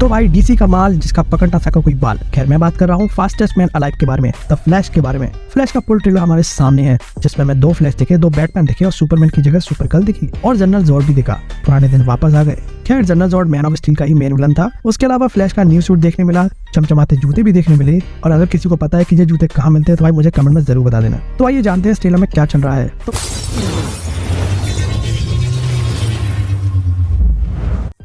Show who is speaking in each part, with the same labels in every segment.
Speaker 1: तो भाई डीसी का माल जिसका पकड़ ना सका कोई बाल। खैर मैं बात कर रहा हूँ फास्टेस्ट मैन अलाइव के बारे में, द फ्लैश के बारे में। फ्लैश का फुल ट्रेलर हमारे सामने है जिसमें मैं 2 फ्लैश दिखे, 2 बैटमैन दिखे और सुपरमैन की जगह सुपरगर्ल दिखी और जनरल जॉर्ड भी दिखा। पुराने दिन वापस आ गए। खैर जनरल जॉर्ड मैन ऑफ स्टील का ही मेन विलन था। उसके अलावा फ्लैश का न्यू सूट देखने मिला, चमचमाते जूते भी देखने मिले। और अगर किसी को पता है कि ये जूते कहाँ मिलते हैं तो भाई मुझे कमेंट में जरूर बता देना। तो आइए जानते हैं इस ट्रेलर में क्या चल रहा है।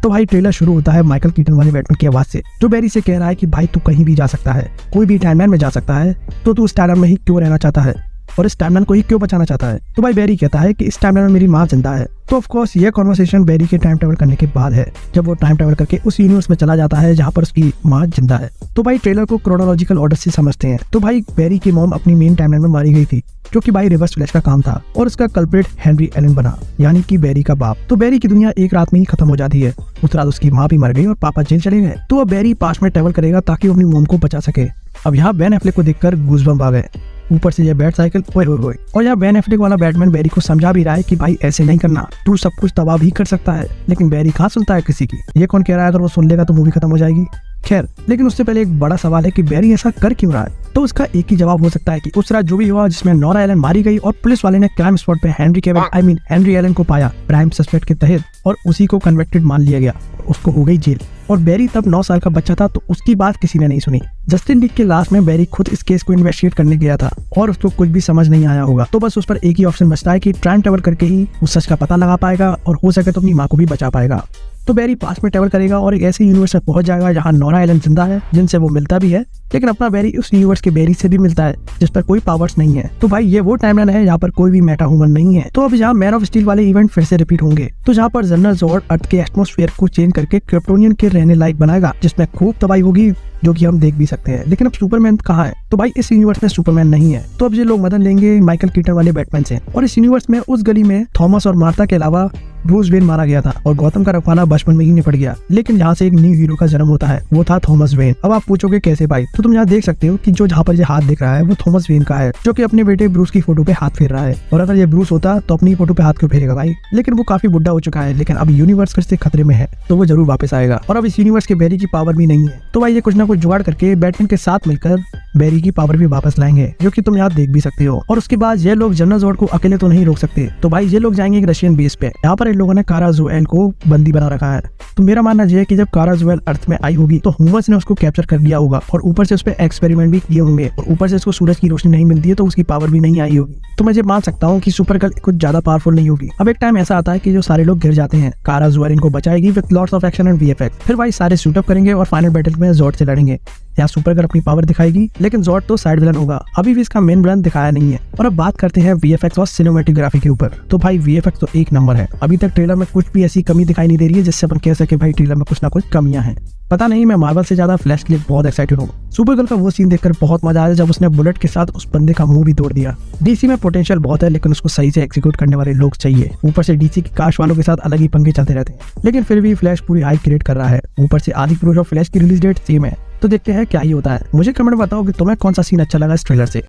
Speaker 1: तो भाई ट्रेलर शुरू होता है माइकल कीटन वाले बैटमैन की आवाज से, जो बैरी से कह रहा है कि भाई तू कहीं भी जा सकता है, कोई भी टाइमलाइन में जा सकता है, तो तू उस टाइमलाइन में ही क्यों रहना चाहता है और इस टाइमलाइन को ही क्यों बचाना चाहता है। तो भाई बैरी कहता है कि इस टाइमलाइन में मेरी माँ जिंदा है। तो ऑफ कोर्स ये कॉन्वर्सेशन बैरी के टाइम ट्रेवल करने के बाद है, जब वो टाइम ट्रेवल करके उस यूनिवर्स में चला जाता है जहाँ पर उसकी माँ जिंदा है। तो भाई ट्रेलर को क्रोनोलॉजिकल ऑर्डर से समझते हैं। तो भाई बैरी की मॉम अपनी मेन टाइमलाइन में मारी गई थी, जो कि भाई रिवर्स फ्लैश का काम था और उसका कल्प्रिट हेनरी एलन बना, यानी कि बैरी का बाप। तो बैरी की दुनिया एक रात में ही खत्म हो जाती है। उस रात उसकी माँ भी मर गई और पापा जेल चले गए। तो अब बैरी पास्ट में ट्रेवल करेगा ताकि वो अपनी मॉम को बचा सके। अब यहाँ बेन एफ्लेक को देखकर गूज़बम्प आ गए। ऊपर से ये बैट साइकिल ओए होए होए। और यहाँ बेन एफ्लेक वाला बैटमैन बैरी को समझा भी रहा है कि भाई ऐसे नहीं करना, तू सब कुछ तबाह भी कर सकता है। लेकिन बैरी कहाँ सुनता है किसी की। ये कौन कह रहा है अगर वो सुन लेगा तो मूवी खत्म हो जाएगी। खैर लेकिन उससे पहले एक बड़ा सवाल है कि बैरी ऐसा कर क्यों रहा है। तो उसका एक ही जवाब हो सकता है कि उस रात जो भी हुआ जिसमें नोरा एलन मारी गई और पुलिस वाले ने क्राइम स्पॉट पे हेनरी एलन को पाया प्राइम सस्पेक्ट के तहत और उसी को कन्विक्टेड मान लिया गया, उसको हो गई जेल। और बैरी तब 9 साल का बच्चा था तो उसकी बात किसी ने नहीं सुनी। जस्टिस लीग के लास्ट में बैरी खुद इस केस को इन्वेस्टिगेट करने गया था और उसको कुछ भी समझ नहीं आया होगा। तो बस उस पर एक ही ऑप्शन बचता है कि टाइम ट्रेवल करके ही उस सच का पता लगा पाएगा और हो सके तो अपनी माँ को भी बचा पाएगा। तो बैरी पास में ट्रेवल करेगा और एक ऐसे यूनिवर्स में पहुंच जाएगा जहां नोरा एलन जिंदा है, जिनसे वो मिलता भी है। लेकिन अपना बैरी उस यूनिवर्स के बैरी से भी मिलता है जिस पर कोई पावर्स नहीं है। तो भाई ये वो टाइमलाइन है जहाँ पर कोई भी मेटा ह्यूमन नहीं है। तो अब यहाँ मैन ऑफ स्टील वाले इवेंट फिर से रिपीट होंगे। तो जहाँ पर जनरल जॉर्ड अर्थ के एटमॉस्फेयर को चेंज करके क्रिप्टोनियन के रहने लायक बनाएगा, जिसमें खूब तबाही होगी, जो कि हम देख भी सकते हैं। लेकिन अब सुपरमैन कहाँ है। तो भाई इस यूनिवर्स में सुपरमैन नहीं है। तो अब ये लोग मदद लेंगे माइकल कीटन वाले बैटमैन से। और इस यूनिवर्स में उस गली में थॉमस और मार्था के अलावा ब्रूस वेन मारा गया था और गौतम का रखवाना बचपन में ही निपट गया। लेकिन यहाँ से एक न्यू हीरो का जन्म होता है, वो था थॉमस वेन। अब आप पूछोगे कैसे भाई। तो तुम यहाँ देख सकते हो कि जो जहाँ पर ये हाथ दिख रहा है वो थॉमस वेन का है, जो कि अपने बेटे ब्रूस की फोटो पे हाथ फेर रहा है। और अगर ये ब्रूस होता तो अपनी फोटो पे हाथ क्यों फेरेगा भाई। लेकिन वो काफी बुढ़ा हो चुका है। लेकिन अब यूनिवर्स फिर से खतरे में है तो वो जरूर वापस आएगा। और अब इस यूनिवर्स के बैरी की पावर भी नहीं है। तो भाई ये कुछ ना कुछ जुगाड़ करके बैटमैन के साथ मिलकर बैरी की पावर भी वापस लाएंगे, जो कि तुम यहाँ देख भी सकते हो। और उसके बाद ये लोग जनरल जॉर्ड को अकेले तो नहीं रोक सकते। तो भाई ये लोग जाएंगे एक रशियन बेस पे। यहाँ पर इन लोगों ने कारा जोएल को बंदी बना रखा है। तो मेरा मानना यह है कि जब कारा जोएल अर्थ में आई होगी तो ह्यूमंस ने उसको कैप्चर कर लिया होगा और ऊपर से उस पर एक्सपेरिमेंट भी किए होंगे और ऊपर से उसको सूरज की रोशनी नहीं मिलती है तो उसकी पावर भी नहीं आई होगी। तो मैं ये मान सकता हूँ कि सुपरगर्ल कुछ ज्यादा पावरफुल नहीं होगी। अब एक टाइम ऐसा आता है कि जो सारे लोग गिर जाते हैं, कारा जोएल इनको बचाएगी with lots of action and VFX. फिर भाई सारे शूटअप करेंगे और फाइनल बैटल में जॉर्ड से लड़ेंगे। यहाँ सुपरगर्ल अपनी पावर दिखाएगी, लेकिन जॉर्ड तो साइड विलन होगा। अभी भी इसका मेन विलन दिखाया नहीं है। और अब बात करते हैं वीएफएक्स और सिनेमैटोग्राफी के ऊपर। तो भाई वीएफएक्स तो एक नंबर है। अभी तक ट्रेलर में कुछ भी ऐसी कमी दिखाई नहीं दे रही है जिससे अपन कह सके भाई ट्रेलर में कुछ ना कुछ कमियां हैं। पता नहीं, मैं मार्वल से ज्यादा फ्लैश के लिए बहुत एक्साइटेड हूँ। सुपरगर्ल का वो सीन देखकर बहुत मजा आया जब उसने बुलेट के साथ उस बंदे का मुंह भी तोड़ दिया। डीसी में पोटेंशियल बहुत है, लेकिन उसको सही से एग्जीक्यूट करने वाले लोग चाहिए। ऊपर से डीसी की कास्ट वालों के साथ अलग ही पंगे चलते रहते हैं। लेकिन फिर भी फ्लैश पूरी हाइप क्रिएट कर रहा है। ऊपर से आदि पुरुष और फ्लैश की रिलीज डेट सेम है। तो देखते हैं क्या ही होता है। मुझे कमेंट बताओ कि तुम्हें कौन सा सीन अच्छा लगा इस ट्रेलर से।